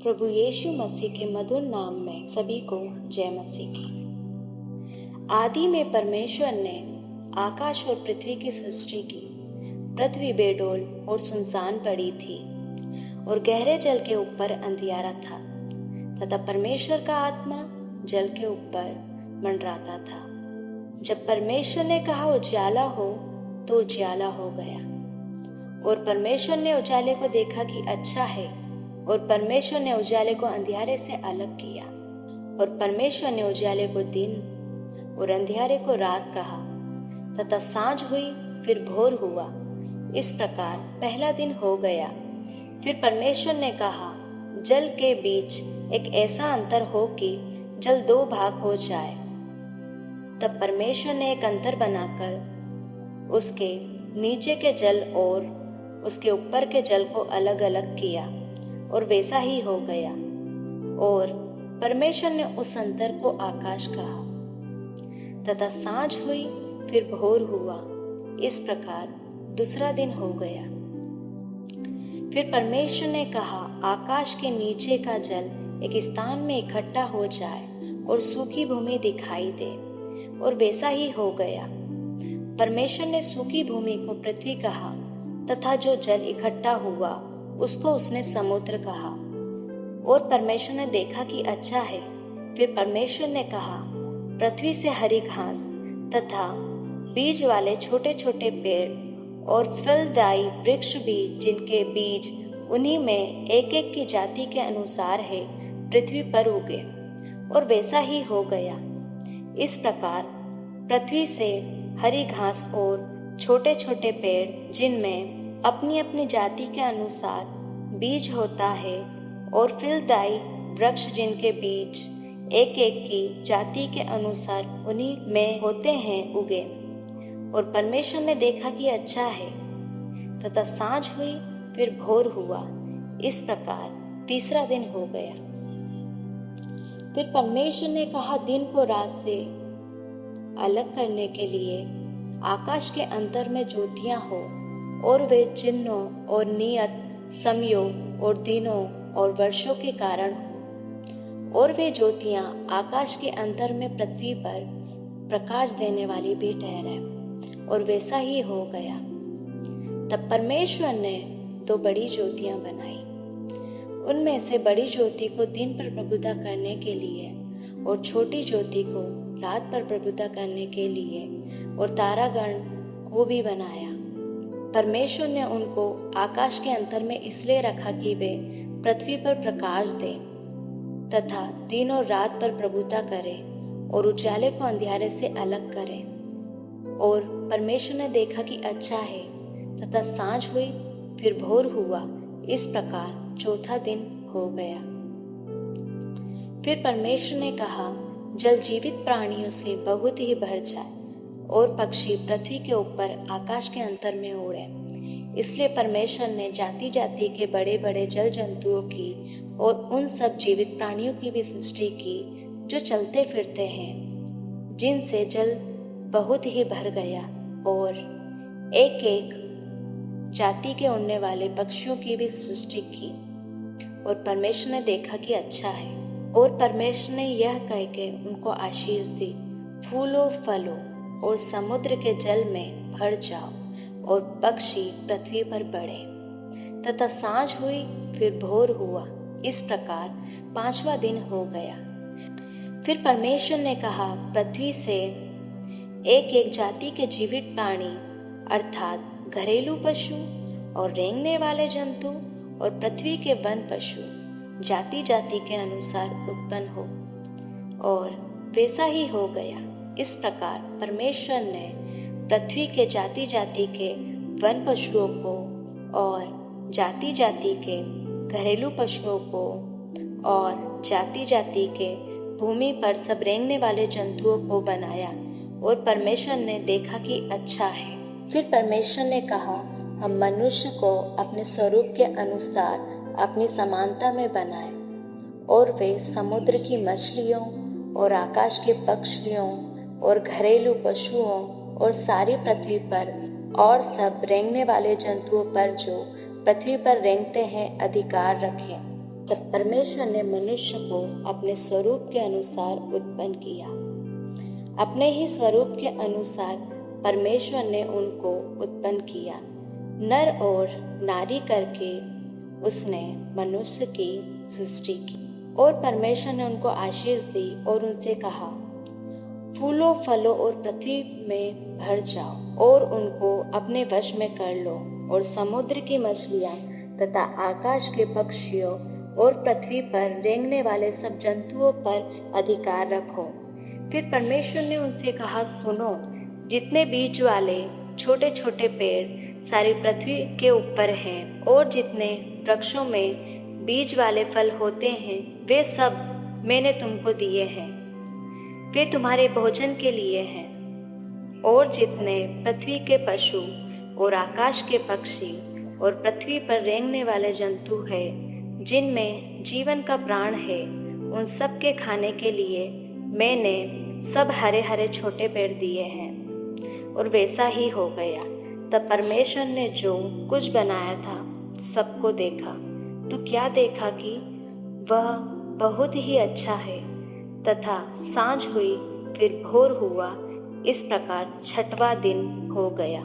प्रभु यीशु मसीह के मधुर नाम में सभी को जय मसीह की। आदि में परमेश्वर ने आकाश और पृथ्वी की सृष्टि की। पृथ्वी बेडौल और सुनसान पड़ी थी और गहरे जल के ऊपर अंधियारा था तथा परमेश्वर का आत्मा जल के ऊपर मंडराता था। जब परमेश्वर ने कहा उजाला हो तो उजाला हो गया। और परमेश्वर ने उजाले को देखा कि अच्छा है, और परमेश्वर ने उजाले को अंधियारे से अलग किया। और परमेश्वर ने उजाले को दिन और अंधियारे को रात कहा। तथा सांझ हुई फिर भोर हुआ। इस प्रकार पहला दिन हो गया। फिर परमेश्वर ने कहा, जल के बीच एक ऐसा अंतर हो कि जल दो भाग हो जाए। तब परमेश्वर ने एक अंतर बनाकर उसके नीचे के जल और उसके ऊपर के जल को अलग अलग किया, और वैसा ही हो गया। और परमेश्वर ने उस अंतर को आकाश कहा। तथा सांझ हुई फिर भोर हुआ। इस प्रकार दूसरा दिन हो गया। फिर परमेश्वर ने कहा, आकाश के नीचे का जल एक स्थान में इकट्ठा हो जाए और सूखी भूमि दिखाई दे, और वैसा ही हो गया। परमेश्वर ने सूखी भूमि को पृथ्वी कहा, तथा जो जल इकट्ठा हुआ उसको उसने समुद्र कहा। और परमेश्वर ने देखा कि अच्छा है। फिर परमेश्वर ने कहा, पृथ्वी से हरी घास तथा बीज वाले छोटे छोटे पेड़ और फलदायी वृक्ष भी, जिनके बीज उन्हीं में एक एक की जाति के अनुसार है, पृथ्वी पर उगे। और वैसा ही हो गया। इस प्रकार पृथ्वी से हरी घास और छोटे छोटे पेड़, जिनमें अपनी अपनी जाति के अनुसार बीज होता है, और फलदायी वृक्ष, जिनके बीज एक एक की जाति के अनुसार उन्हीं में होते हैं, उगे। और परमेश्वर ने देखा कि अच्छा है। तथा सांझ हुई फिर भोर हुआ। इस प्रकार तीसरा दिन हो गया। फिर परमेश्वर ने कहा, दिन को रात से अलग करने के लिए आकाश के अंतर में ज्योतियां हो, और वे चिन्हों और नियत समयों और दिनों और वर्षों के कारण हो। और वे ज्योतियां आकाश के अंतर में पृथ्वी पर प्रकाश देने वाली भी ठहरे। और वैसा ही हो गया। तब परमेश्वर ने दो बड़ी ज्योतियां बनाई। उनमें से बड़ी ज्योति को दिन पर प्रभुता करने के लिए, और छोटी ज्योति को रात पर प्रभुता करने के लिए, और तारागण को भी बनाया। परमेश्वर ने उनको आकाश के अंतर में इसलिए रखा कि वे पृथ्वी पर प्रकाश दें तथा दिन और रात पर प्रभुता करें, और उजाले को अंधियारे से अलग करें। और परमेश्वर ने देखा कि अच्छा है। तथा सांझ हुई फिर भोर हुआ। इस प्रकार चौथा दिन हो गया। फिर परमेश्वर ने कहा, जल जीवित प्राणियों से बहुत ही भर जाए, और पक्षी पृथ्वी के ऊपर आकाश के अंतर में उड़े। इसलिए परमेश्वर ने जाति जाति के बड़े बड़े जल जंतुओं की और उन सब जीवित प्राणियों की भी सृष्टि की, जो चलते फिरते हैं, जिनसे जल बहुत ही भर गया। और एक एक जाति के उड़ने वाले पक्षियों की भी सृष्टि की। और परमेश्वर ने देखा कि अच्छा है। और परमेश्वर ने यह कह के उनको आशीष दी, फूलो फलो और समुद्र के जल में भर जाओ, और पक्षी पृथ्वी पर बढ़े। तथा सांझ हुई फिर भोर हुआ। इस प्रकार पांचवा दिन हो गया। फिर परमेश्वर ने कहा, पृथ्वी से एक एक जाति के जीवित प्राणी, अर्थात घरेलू पशु और रेंगने वाले जंतु और पृथ्वी के वन पशु, जाति जाति के अनुसार उत्पन्न हो। और वैसा ही हो गया। इस प्रकार परमेश्वर ने पृथ्वी के जाति जाति के वन पशुओं को और जाति जाति के घरेलू पशुओं को और जाति जाति के भूमि पर सब रेंगने वाले जंतुओं को बनाया। और परमेश्वर ने देखा कि अच्छा है। फिर परमेश्वर ने कहा, हम मनुष्य को अपने स्वरूप के अनुसार अपनी समानता में बनाएं, और वे समुद्र की मछलियों और आकाश के पक्षियों और घरेलू पशुओं और सारी पृथ्वी पर और सब रेंगने वाले जंतुओं पर जो पृथ्वी पर रेंगते हैं अधिकार रखें। तब परमेश्वर ने मनुष्य को अपने स्वरूप के अनुसार उत्पन्न किया। अपने ही स्वरूप के अनुसार परमेश्वर ने उनको उत्पन्न किया, नर और नारी करके उसने मनुष्य की सृष्टि की। और परमेश्वर ने उनको आशीष दी और उनसे कहा, फूलो फलो और पृथ्वी में भर जाओ और उनको अपने वश में कर लो, और समुद्र की मछलियां तथा आकाश के पक्षियों और पृथ्वी पर रेंगने वाले सब जंतुओं पर अधिकार रखो। फिर परमेश्वर ने उनसे कहा, सुनो, जितने बीज वाले छोटे छोटे पेड़ सारी पृथ्वी के ऊपर हैं और जितने वृक्षों में बीज वाले फल होते हैं, वे सब मैंने तुमको दिए हैं, वे तुम्हारे भोजन के लिए हैं। और जितने पृथ्वी के पशु और आकाश के पक्षी और पृथ्वी पर रेंगने वाले जंतु हैं, जिनमें जीवन का प्राण है, उन सब के खाने के लिए मैंने सब हरे हरे छोटे पेड़ दिए हैं। और वैसा ही हो गया। तब परमेश्वर ने जो कुछ बनाया था सबको देखा, तो क्या देखा कि वह बहुत ही अच्छा है। तथा सांझ हुई, फिर भोर हुआ, इस प्रकार छठवां दिन हो गया।